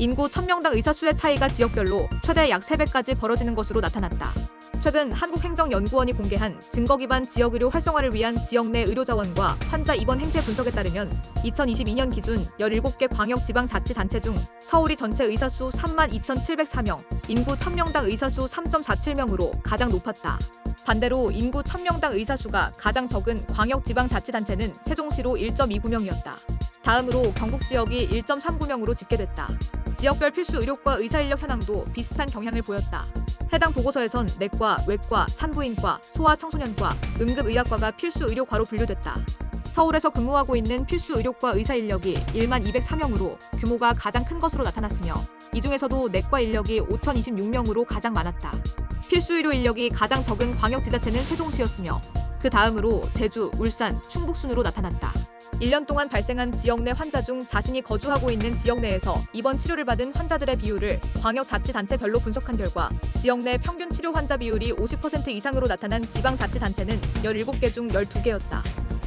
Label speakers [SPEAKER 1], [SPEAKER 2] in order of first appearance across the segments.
[SPEAKER 1] 인구 1000명당 의사 수의 차이가 지역별로 최대 약 3배까지 벌어지는 것으로 나타났다. 최근 한국행정연구원이 공개한 증거 기반 지역의료 활성화를 위한 지역 내 의료자원과 환자 입원 행태 분석에 따르면 2022년 기준 17개 광역지방자치단체 중 서울이 전체 의사수 32,704명, 인구 1000명당 의사수 3.47명으로 가장 높았다. 반대로 인구 1000명당 의사수가 가장 적은 광역지방자치단체는 세종시로 1.29명이었다. 다음으로 경북 지역이 1.39명으로 집계됐다. 지역별 필수 의료과 의사인력 현황도 비슷한 경향을 보였다. 해당 보고서에선 내과, 외과, 산부인과, 소아청소년과, 응급의학과가 필수 의료과로 분류됐다. 서울에서 근무하고 있는 필수 의료과 의사 인력이 1만 204명으로 규모가 가장 큰 것으로 나타났으며 이 중에서도 내과 인력이 5,026명으로 가장 많았다. 필수 의료 인력이 가장 적은 광역지자체는 세종시였으며 그 다음으로 제주, 울산, 충북 순으로 나타났다. 1년 동안 발생한 지역 내 환자 중 자신이 거주하고 있는 지역 내에서 입원 치료를 받은 환자들의 비율을 광역자치단체별로 분석한 결과 지역 내 평균 치료 환자 비율이 50% 이상으로 나타난 지방자치단체는 17개 중 12개였다.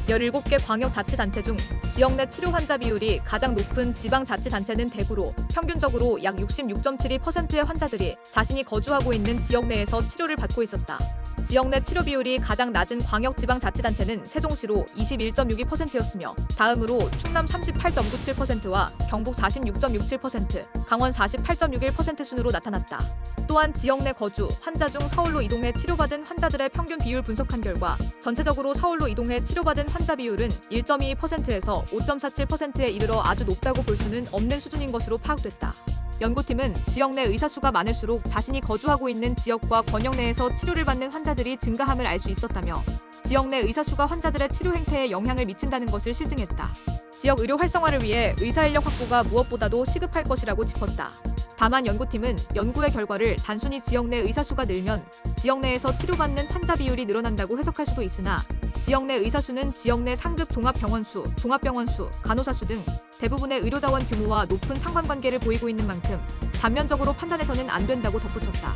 [SPEAKER 1] 17개 광역자치단체 중 지역 내 치료 환자 비율이 가장 높은 지방자치단체는 대구로 평균적으로 약 66.72%의 환자들이 자신이 거주하고 있는 지역 내에서 치료를 받고 있었다. 지역 내 치료 비율이 가장 낮은 광역지방자치단체는 세종시로 21.62%였으며 다음으로 충남 38.97%와 경북 46.67%, 강원 48.61% 순으로 나타났다. 또한 지역 내 거주, 환자 중 서울로 이동해 치료받은 환자들의 평균 비율 분석한 결과 전체적으로 서울로 이동해 치료받은 환자 비율은 1.22%에서 5.47%에 이르러 아주 높다고 볼 수는 없는 수준인 것으로 파악됐다. 연구팀은 지역 내 의사 수가 많을수록 자신이 거주하고 있는 지역과 권역 내에서 치료를 받는 환자들이 증가함을 알 수 있었다며 지역 내 의사 수가 환자들의 치료 행태에 영향을 미친다는 것을 실증했다. 지역 의료 활성화를 위해 의사 인력 확보가 무엇보다도 시급할 것이라고 짚었다. 다만 연구팀은 연구의 결과를 단순히 지역 내 의사 수가 늘면 지역 내에서 치료받는 환자 비율이 늘어난다고 해석할 수도 있으나 지역 내 의사 수는 지역 내 상급 종합병원 수, 종합병원 수, 간호사 수 등 대부분의 의료자원 규모와 높은 상관관계를 보이고 있는 만큼 단면적으로 판단해서는 안 된다고 덧붙였다.